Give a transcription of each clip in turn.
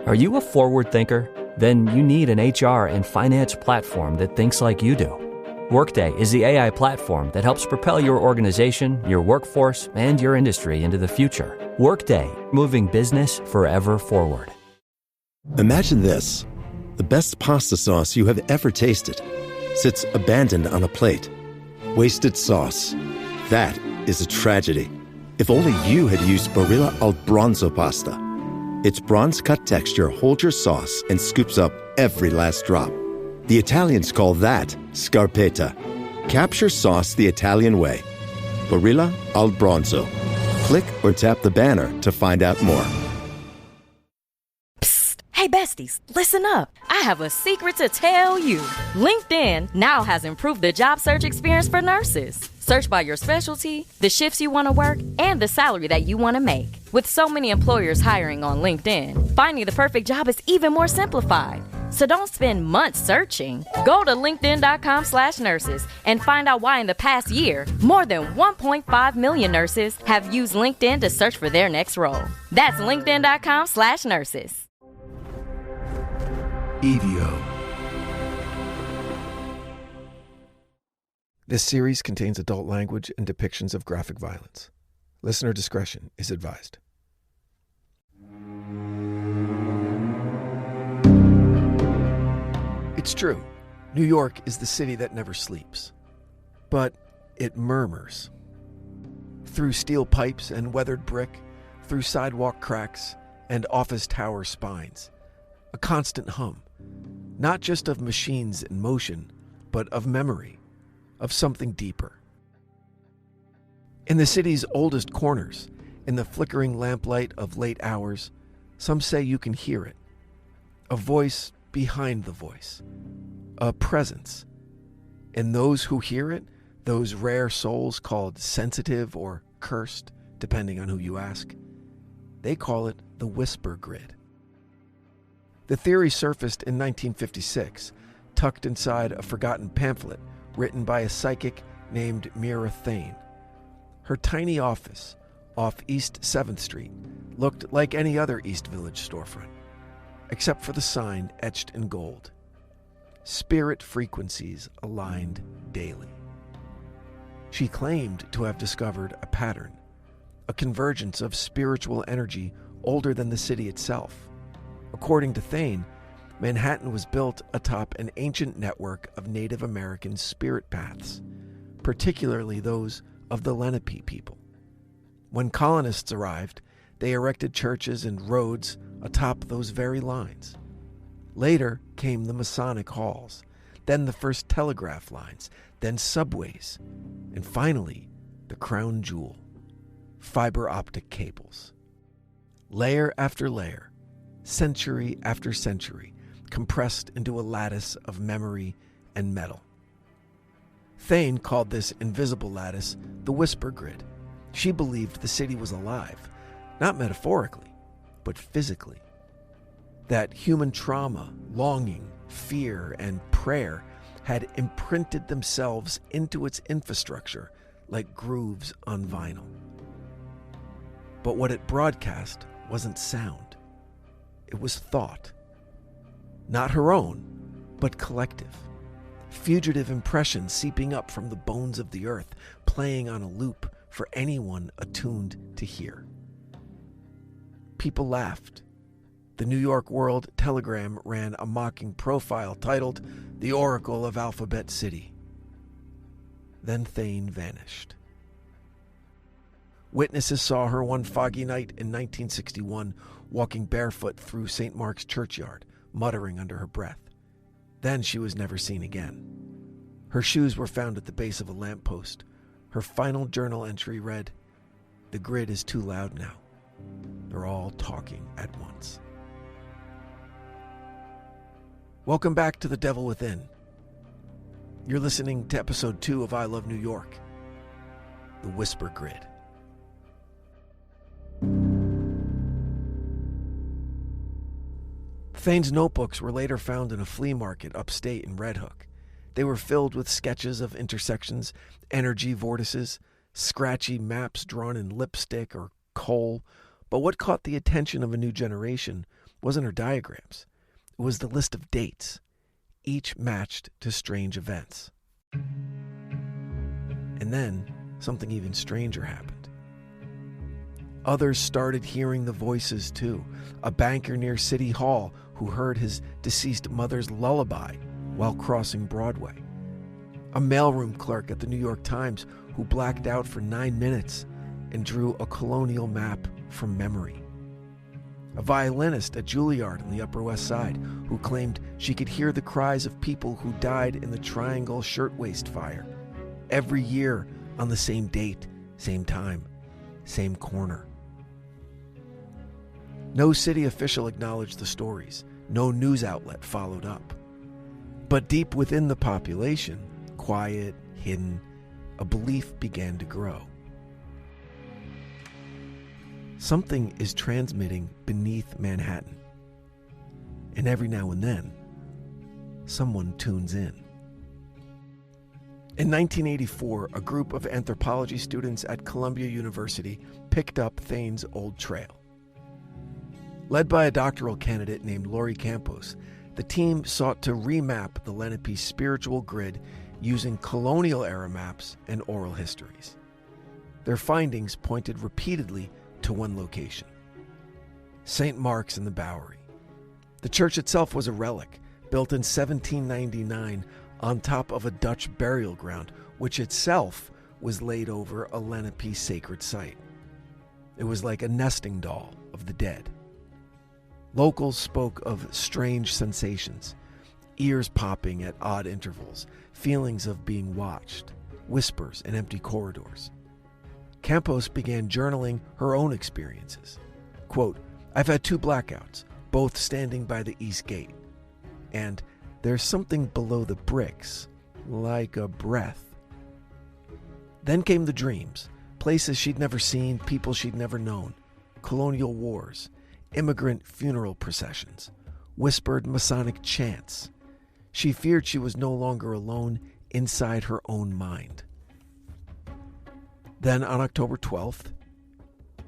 Are you a forward thinker? Then you need an HR and finance platform that thinks like you do. Workday is the AI platform that helps propel your organization, your workforce, and your industry into the future. Workday, moving business forever forward. Imagine this. The best pasta sauce you have ever tasted sits abandoned on a plate. Wasted sauce. That is a tragedy. If only you had used Barilla al Bronzo pasta. Its bronze-cut texture holds your sauce and scoops up every last drop. The Italians call that scarpetta. Capture sauce the Italian way. Barilla al Bronzo. Click or tap the banner to find out more. Hey besties, listen up. I have a secret to tell you. LinkedIn now has improved the job search experience for nurses. Search by your specialty, the shifts you want to work, and the salary that you want to make. With so many employers hiring on LinkedIn, finding the perfect job is even more simplified. So don't spend months searching. Go to linkedin.com/nurses and find out why in the past year, more than 1.5 million nurses have used LinkedIn to search for their next role. That's linkedin.com/nurses. EVO. This series contains adult language and depictions of graphic violence. Listener discretion is advised. It's true. New York is the city that never sleeps. But it murmurs. Through steel pipes and weathered brick, through sidewalk cracks and office tower spines. A constant hum. Not just of machines in motion, but of memory, of something deeper. In the city's oldest corners, in the flickering lamplight of late hours, some say you can hear it. A voice behind the voice. A presence. And those who hear it, those rare souls called sensitive or cursed, depending on who you ask, they call it the whisper grid. The theory surfaced in 1956, tucked inside a forgotten pamphlet written by a psychic named Mira Thane. Her tiny office off East 7th Street looked like any other East Village storefront, except for the sign etched in gold. Spirit frequencies aligned daily. She claimed to have discovered a pattern, a convergence of spiritual energy older than the city itself. According to Thane, Manhattan was built atop an ancient network of Native American spirit paths, particularly those of the Lenape people. When colonists arrived, they erected churches and roads atop those very lines. Later came the Masonic halls, then the first telegraph lines, then subways, and finally the crown jewel, fiber optic cables. Layer after layer, century after century, compressed into a lattice of memory and metal. Thane called this invisible lattice the whisper grid. She believed the city was alive, not metaphorically, but physically. That human trauma, longing, fear, and prayer had imprinted themselves into its infrastructure like grooves on vinyl. But what it broadcast wasn't sound. It was thought. Not her own, but collective. Fugitive impressions seeping up from the bones of the earth, playing on a loop for anyone attuned to hear. People laughed. The New York World Telegram ran a mocking profile titled "The Oracle of Alphabet City." Then Thane vanished. Witnesses saw her one foggy night in 1961 walking barefoot through St. Mark's churchyard, muttering under her breath. Then she was never seen again. Her shoes were found at the base of a lamppost. Her final journal entry read, "The grid is too loud now. They're all talking at once." Welcome back to The Devil Within. You're listening to episode 2 of I Love New York, The Whisper Grid. Thane's notebooks were later found in a flea market upstate in Red Hook. They were filled with sketches of intersections, energy vortices, scratchy maps drawn in lipstick or coal. But what caught the attention of a new generation wasn't her diagrams. It was the list of dates, each matched to strange events. And then something even stranger happened. Others started hearing the voices too. A banker near City Hall who heard his deceased mother's lullaby while crossing Broadway. A mailroom clerk at the New York Times who blacked out for 9 minutes and drew a colonial map from memory. A violinist at Juilliard on the Upper West Side who claimed she could hear the cries of people who died in the Triangle Shirtwaist Fire every year on the same date, same time, same corner. No city official acknowledged the stories. No news outlet followed up. But deep within the population, quiet, hidden, a belief began to grow. Something is transmitting beneath Manhattan. And every now and then, someone tunes in. In 1984, a group of anthropology students at Columbia University picked up Thane's old trail. Led by a doctoral candidate named Laurie Campos, the team sought to remap the Lenape spiritual grid using colonial-era maps and oral histories. Their findings pointed repeatedly to one location: St. Mark's in the Bowery. The church itself was a relic, built in 1799 on top of a Dutch burial ground, which itself was laid over a Lenape sacred site. It was like a nesting doll of the dead. Locals spoke of strange sensations, ears popping at odd intervals, feelings of being watched, whispers in empty corridors. Campos began journaling her own experiences. Quote, "I've had 2 blackouts, both standing by the East Gate. And there's something below the bricks, like a breath." Then came the dreams, places she'd never seen, people she'd never known, colonial wars, immigrant funeral processions, whispered Masonic chants. She feared she was no longer alone inside her own mind. Then on October 12th,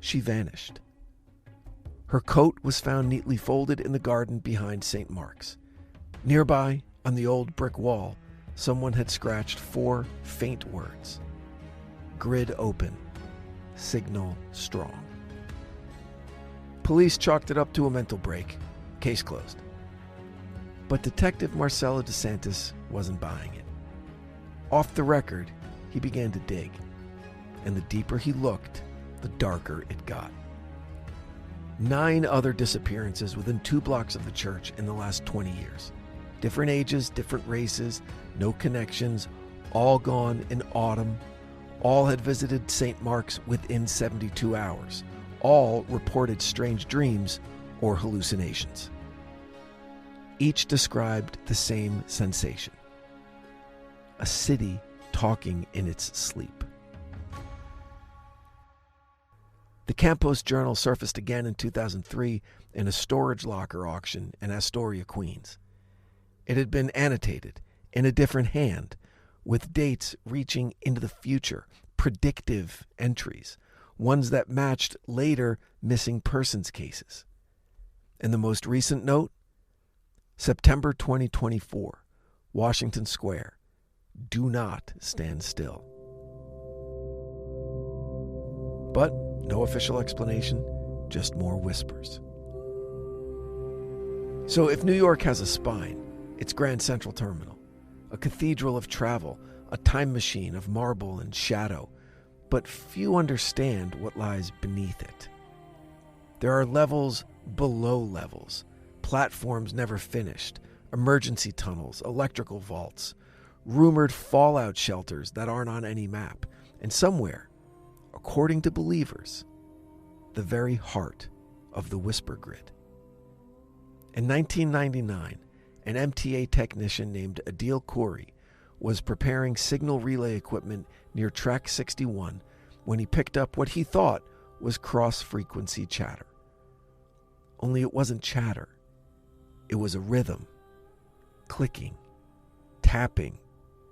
she vanished. Her coat was found neatly folded in the garden behind St. Mark's. Nearby, on the old brick wall, someone had scratched 4 faint words: "Grid open, signal strong." Police chalked it up to a mental break. Case closed. But Detective Marcelo DeSantis wasn't buying it. Off the record, he began to dig. And the deeper he looked, the darker it got. 9 other disappearances within 2 blocks of the church in the last 20 years. Different ages, different races, no connections, all gone in autumn. All had visited St. Mark's within 72 hours. All reported strange dreams or hallucinations. Each described the same sensation: a city talking in its sleep. The Campos Journal surfaced again in 2003 in a storage locker auction in Astoria, Queens. It had been annotated in a different hand, with dates reaching into the future, predictive entries, ones that matched later missing persons cases. And the most recent note? September 2024, Washington Square. Do not stand still. But no official explanation, just more whispers. So if New York has a spine, it's Grand Central Terminal, a cathedral of travel, a time machine of marble and shadow, but few understand what lies beneath it. There are levels below levels, platforms never finished, emergency tunnels, electrical vaults, rumored fallout shelters that aren't on any map, and somewhere, according to believers, the very heart of the Whisper Grid. In 1999, an MTA technician named Adil Khoury was preparing signal relay equipment near Track 61 when he picked up what he thought was cross-frequency chatter. Only it wasn't chatter. It was a rhythm. Clicking, tapping,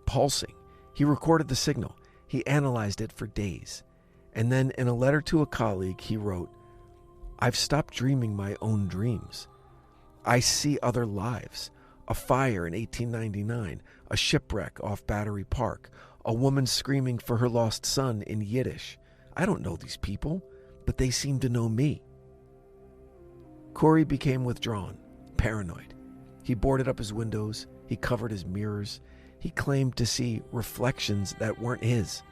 pulsing. He recorded the signal. He analyzed it for days. And then in a letter to a colleague, he wrote, "I've stopped dreaming my own dreams. I see other lives. A fire in 1899, a shipwreck off Battery Park, a woman screaming for her lost son in Yiddish. I don't know these people, but they seem to know me. Corey became withdrawn, paranoid. He boarded up his windows. He covered his mirrors. He claimed to see reflections that weren't his.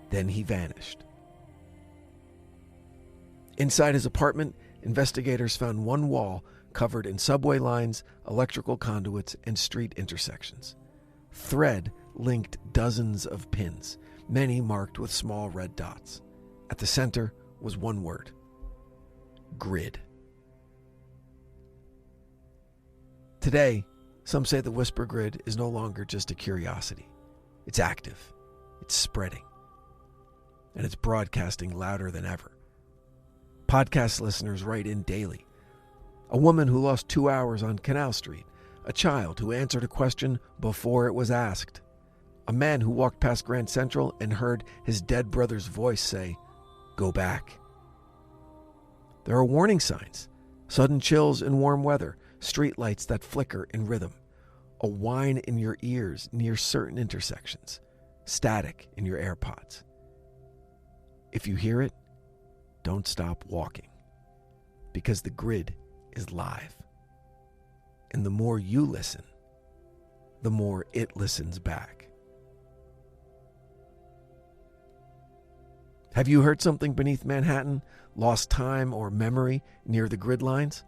Then he vanished. Inside his apartment, investigators found one wall covered in subway lines, electrical conduits, and street intersections. Thread linked dozens of pins, many marked with small red dots. At the center was one word: grid. Today, some say the Whisper Grid is no longer just a curiosity. It's active, it's spreading, and it's broadcasting louder than ever. Podcast listeners write in daily. A woman who lost 2 hours on Canal Street. A child who answered a question before it was asked. A man who walked past Grand Central and heard his dead brother's voice say, "Go back." There are warning signs. Sudden chills in warm weather. Street lights that flicker in rhythm. A whine in your ears near certain intersections. Static in your AirPods. If you hear it, don't stop walking. Because the grid is live. And the more you listen, the more it listens back. Have you heard something beneath Manhattan, lost time or memory near the grid lines?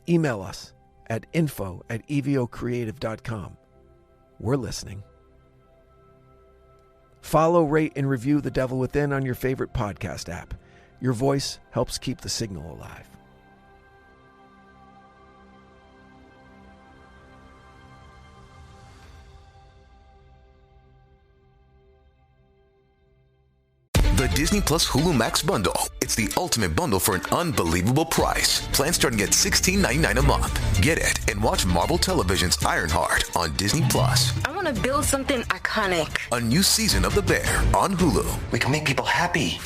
Email us at info@evocreative.com. We're listening. Follow, rate, and review The Devil Within on your favorite podcast app. Your voice helps keep the signal alive. The Disney Plus Hulu Max bundle. It's the ultimate bundle for an unbelievable price. Plans starting at $16.99 a month. Get it and watch Marvel Television's Ironheart on Disney Plus. I want to build something iconic. A new season of The Bear on Hulu. We can make people happy.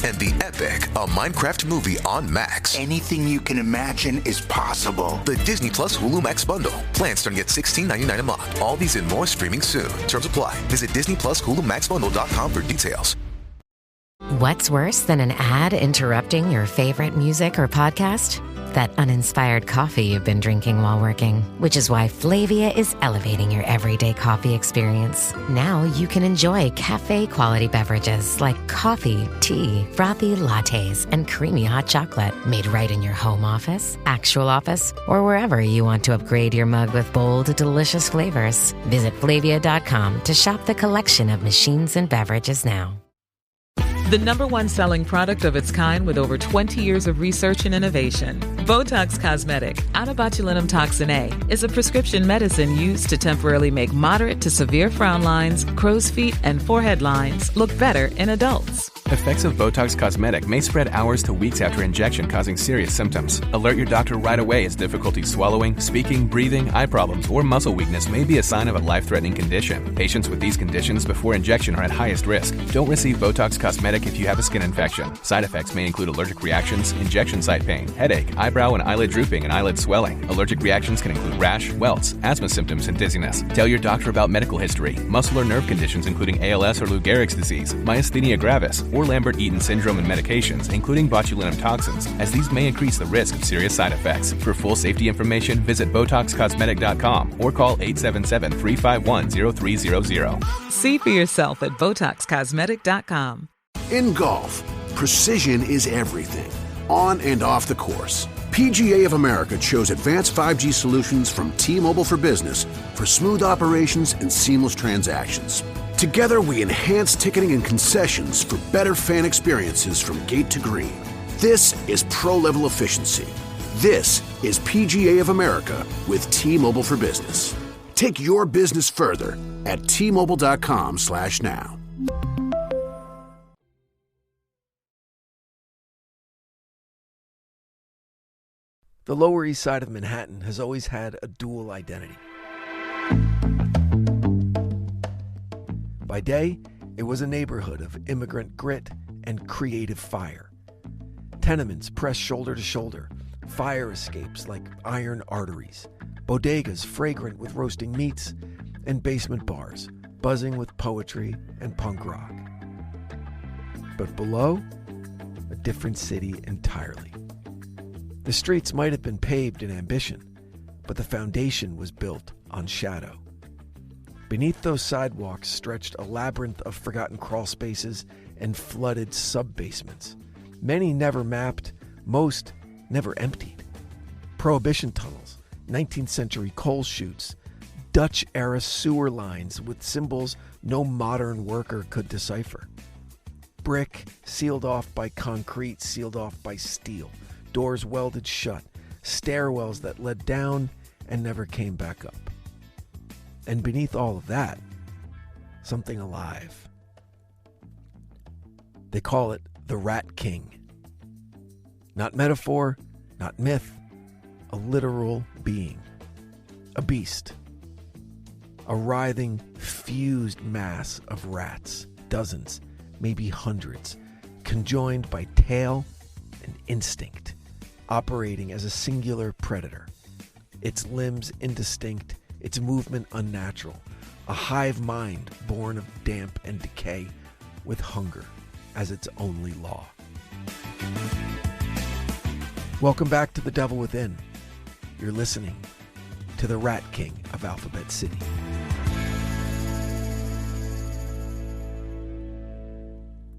And The Epic, a Minecraft movie on Max. Anything you can imagine is possible. The Disney Plus Hulu Max bundle. Plans starting at $16.99 a month. All these and more streaming soon. Terms apply. Visit DisneyPlusHuluMaxBundle.com for details. What's worse than an ad interrupting your favorite music or podcast? That uninspired coffee you've been drinking while working, which is why Flavia is elevating your everyday coffee experience. Now you can enjoy cafe-quality beverages like coffee, tea, frothy lattes, and creamy hot chocolate made right in your home office, actual office, or wherever you want to upgrade your mug with bold, delicious flavors. Visit Flavia.com to shop the collection of machines and beverages now. The #1 selling product of its kind with over 20 years of research and innovation. Botox Cosmetic, onabotulinum toxin A, is a prescription medicine used to temporarily make moderate to severe frown lines, crow's feet, and forehead lines look better in adults. Effects of Botox Cosmetic may spread hours to weeks after injection, causing serious symptoms. Alert your doctor right away as difficulty swallowing, speaking, breathing, eye problems, or muscle weakness may be a sign of a life-threatening condition. Patients with these conditions before injection are at highest risk. Don't receive Botox Cosmetic if you have a skin infection. Side effects may include allergic reactions, injection site pain, headache, eyebrow and eyelid drooping, and eyelid swelling. Allergic reactions can include rash, welts, asthma symptoms, and dizziness. Tell your doctor about medical history, muscle or nerve conditions including ALS or Lou Gehrig's disease, myasthenia gravis, or Lambert-Eaton syndrome and medications, including botulinum toxins, as these may increase the risk of serious side effects. For full safety information, visit BotoxCosmetic.com or call 877-351-0300. See for yourself at BotoxCosmetic.com. In golf, precision is everything, on and off the course. PGA of America chose advanced 5G solutions from T-Mobile for Business for smooth operations and seamless transactions. Together, we enhance ticketing and concessions for better fan experiences from gate to green. This is pro-level efficiency. This is PGA of America with T-Mobile for Business. Take your business further at T-Mobile.com/now. The Lower East Side of Manhattan has always had a dual identity. By day, it was a neighborhood of immigrant grit and creative fire. Tenements pressed shoulder to shoulder, fire escapes like iron arteries, bodegas fragrant with roasting meats, and basement bars buzzing with poetry and punk rock. But below, a different city entirely. The streets might have been paved in ambition, but the foundation was built on shadow. Beneath those sidewalks stretched a labyrinth of forgotten crawl spaces and flooded sub-basements. Many never mapped, most never emptied. Prohibition tunnels, 19th century coal chutes, Dutch-era sewer lines with symbols no modern worker could decipher. Brick sealed off by concrete, sealed off by steel, doors welded shut, stairwells that led down and never came back up. And beneath all of that, something alive. They call it the Rat King. Not metaphor, not myth, a literal being. A beast. A writhing, fused mass of rats, dozens, maybe hundreds, conjoined by tail and instinct, operating as a singular predator. Its limbs indistinct, its movement unnatural, a hive mind born of damp and decay, with hunger as its only law. Welcome back to The Devil Within. You're listening to the Rat King of Alphabet City.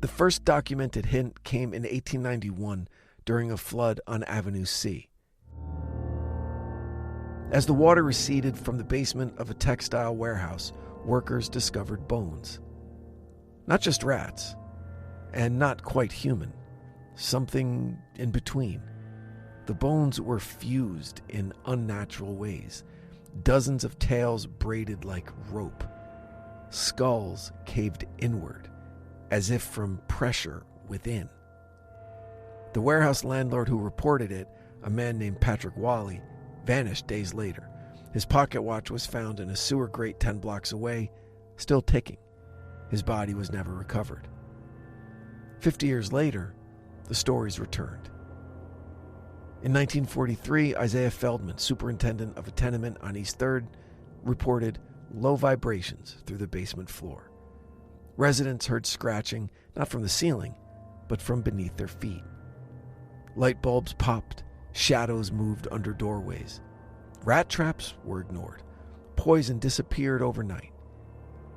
The first documented hint came in 1891 during a flood on Avenue C. As the water receded from the basement of a textile warehouse, workers discovered bones. Not just rats, and not quite human, something in between. The bones were fused in unnatural ways, dozens of tails braided like rope, skulls caved inward, as if from pressure within. The warehouse landlord who reported it, a man named Patrick Wally, vanished days later. His pocket watch was found in a sewer grate 10 blocks away, still ticking. His body was never recovered. 50 years later, the stories returned. In 1943, Isaiah Feldman, superintendent of a tenement on East 3rd, reported low vibrations through the basement floor. Residents heard scratching, not from the ceiling, but from beneath their feet. Light bulbs popped, shadows moved under doorways. Rat traps were ignored. Poison disappeared overnight.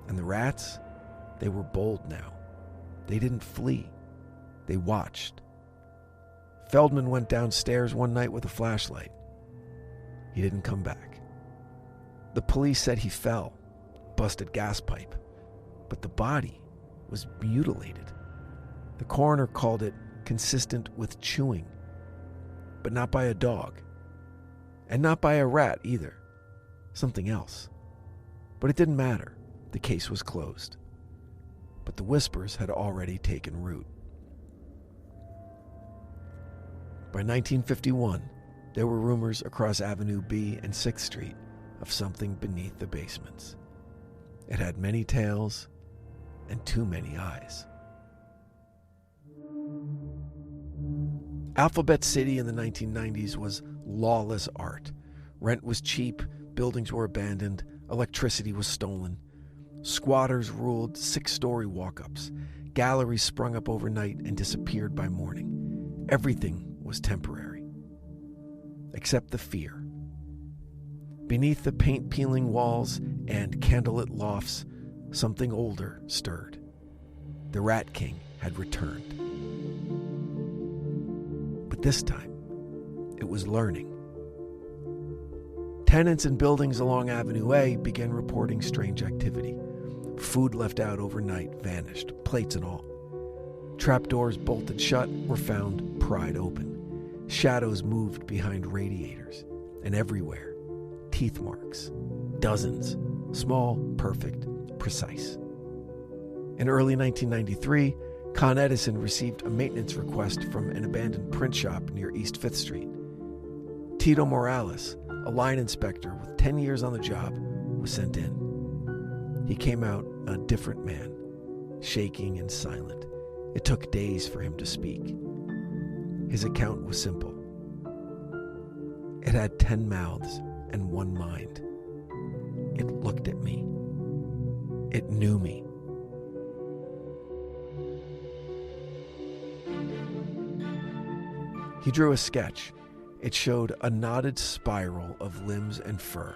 And the rats, they were bold now. They didn't flee. They watched. Feldman went downstairs one night with a flashlight. He didn't come back. The police said he fell, busted gas pipe, but the body was mutilated. The coroner called it consistent with chewing, but not by a dog, and not by a rat either. Something else. But it didn't matter. The case was closed. But the whispers had already taken root. By 1951, there were rumors across Avenue B and 6th Street of something beneath the basements. It had many tails and too many eyes. Alphabet City in the 1990s was lawless art. Rent was cheap, buildings were abandoned, electricity was stolen. Squatters ruled 6-story walk-ups. Galleries sprung up overnight and disappeared by morning. Everything was temporary, except the fear. Beneath the paint-peeling walls and candlelit lofts, something older stirred. The Rat King had returned. But this time, it was learning. Tenants in buildings along Avenue A began reporting strange activity. Food left out overnight vanished, plates and all. Trapdoors bolted shut were found pried open. Shadows moved behind radiators, and everywhere, teeth marks. Dozens, small, perfect, precise. In early 1993, Con Edison received a maintenance request from an abandoned print shop near East 5th Street. Tito Morales, a line inspector with 10 years on the job, was sent in. He came out a different man, shaking and silent. It took days for him to speak. His account was simple. It had 10 mouths and 1 mind. It looked at me. It knew me. He drew a sketch. It showed a knotted spiral of limbs and fur.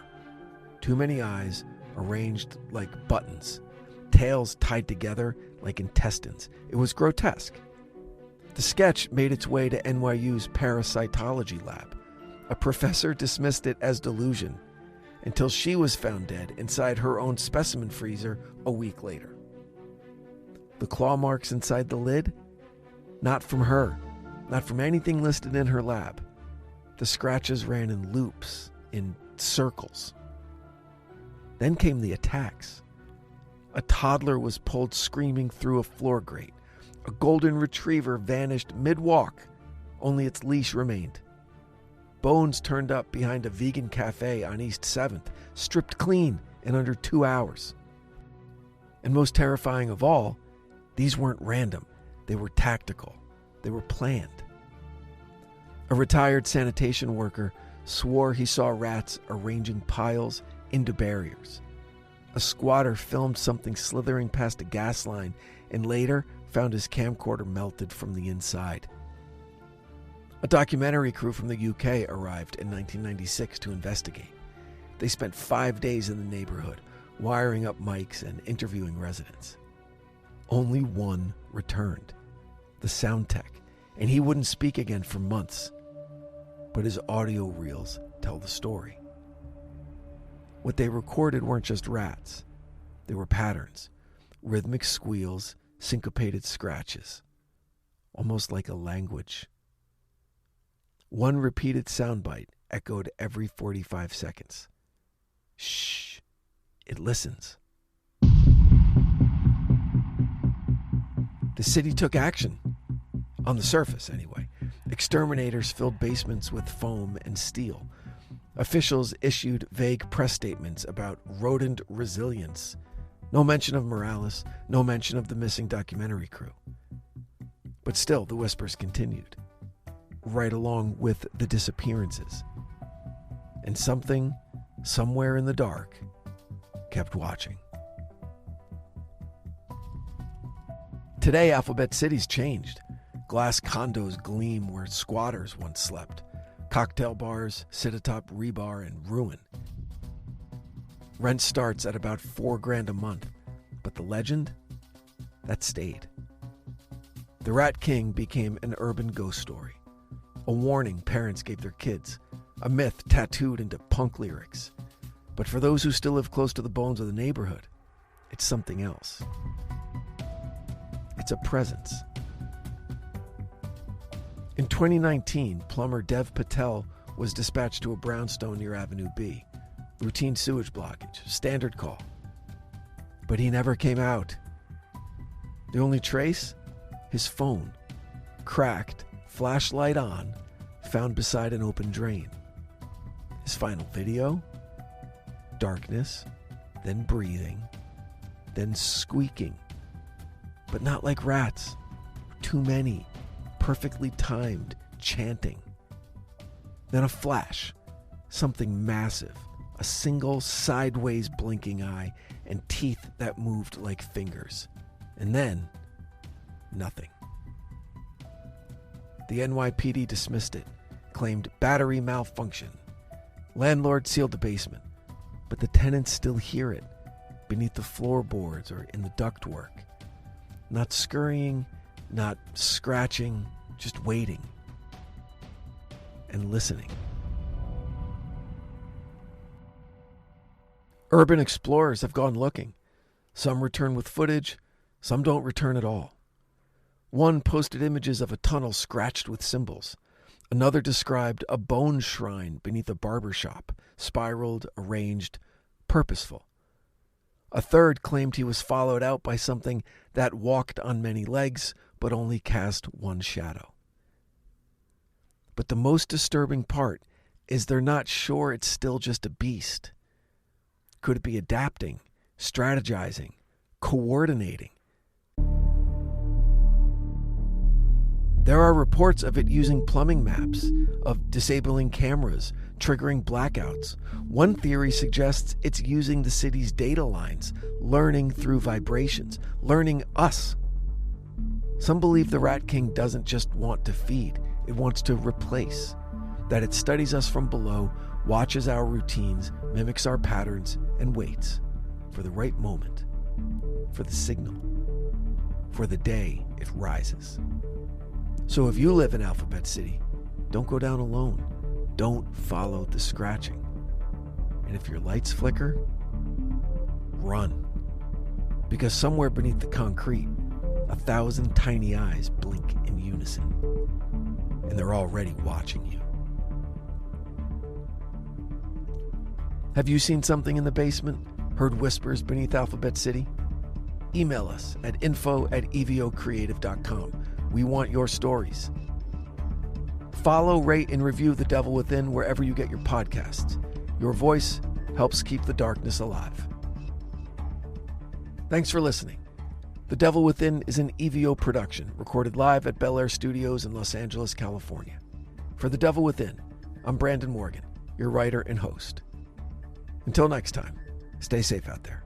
Too many eyes arranged like buttons, tails tied together like intestines. It was grotesque. The sketch made its way to NYU's parasitology lab. A professor dismissed it as delusion until she was found dead inside her own specimen freezer a week later. The claw marks inside the lid? Not from her, not from anything listed in her lab. The scratches ran in loops, in circles. Then came the attacks. A toddler was pulled screaming through a floor grate. A golden retriever vanished mid-walk, only its leash remained. Bones turned up behind a vegan cafe on East 7th, stripped clean in under 2 hours. And most terrifying of all, these weren't random. They were tactical. They were planned. A retired sanitation worker swore he saw rats arranging piles into barriers. A squatter filmed something slithering past a gas line and later found his camcorder melted from the inside. A documentary crew from the UK arrived in 1996 to investigate. They spent 5 days in the neighborhood, wiring up mics and interviewing residents. Only one returned, the sound tech, and he wouldn't speak again for months. But his audio reels tell the story. What they recorded weren't just rats. They were patterns, rhythmic squeals, syncopated scratches, almost like a language. One repeated soundbite echoed every 45 seconds. Shh, it listens. The city took action. On the surface, anyway. Exterminators filled basements with foam and steel. Officials issued vague press statements about rodent resilience. No mention of Morales, no mention of the missing documentary crew. But still, the whispers continued, right along with the disappearances. And something, somewhere in the dark, kept watching. Today, Alphabet City's changed. Glass condos gleam where squatters once slept. Cocktail bars sit atop rebar and ruin. Rent starts at about $4,000 a month, but the legend? That stayed. The Rat King became an urban ghost story. A warning parents gave their kids. A myth tattooed into punk lyrics. But for those who still live close to the bones of the neighborhood, it's something else. It's a presence. In 2019, plumber Dev Patel was dispatched to a brownstone near Avenue B. Routine sewage blockage, standard call. But he never came out. The only trace? His phone. Cracked, flashlight on, found beside an open drain. His final video? Darkness, then breathing, then squeaking. But not like rats. Too many. Perfectly timed, chanting. Then a flash, something massive, a single sideways blinking eye, and teeth that moved like fingers. And then, nothing. The NYPD dismissed it, claimed battery malfunction. Landlord sealed the basement, but the tenants still hear it, beneath the floorboards or in the ductwork. Not scurrying, not scratching, just waiting and listening. Urban explorers have gone looking. Some return with footage, some don't return at all. One posted images of a tunnel scratched with symbols. Another described a bone shrine beneath a barber shop, spiraled, arranged, purposeful. A third claimed he was followed out by something that walked on many legs, but only cast one shadow. But the most disturbing part is they're not sure it's still just a beast. Could it be adapting, strategizing, coordinating? There are reports of it using plumbing maps, of disabling cameras, triggering blackouts. One theory suggests it's using the city's data lines, learning through vibrations, learning us. Some believe the Rat King doesn't just want to feed, it wants to replace. That it studies us from below, watches our routines, mimics our patterns, and waits for the right moment, for the signal, for the day it rises. So if you live in Alphabet City, don't go down alone. Don't follow the scratching. And if your lights flicker, run. Because somewhere beneath the concrete, 1,000 tiny eyes blink in unison. And they're already watching you. Have you seen something in the basement? Heard whispers beneath Alphabet City? Email us at info@evocreative.com. We want your stories. Follow, rate, and review The Devil Within wherever you get your podcasts. Your voice helps keep the darkness alive. Thanks for listening. The Devil Within is an EVO production, recorded live at Bel Air Studios in Los Angeles, California. For The Devil Within, I'm Brandon Morgan, your writer and host. Until next time, stay safe out there.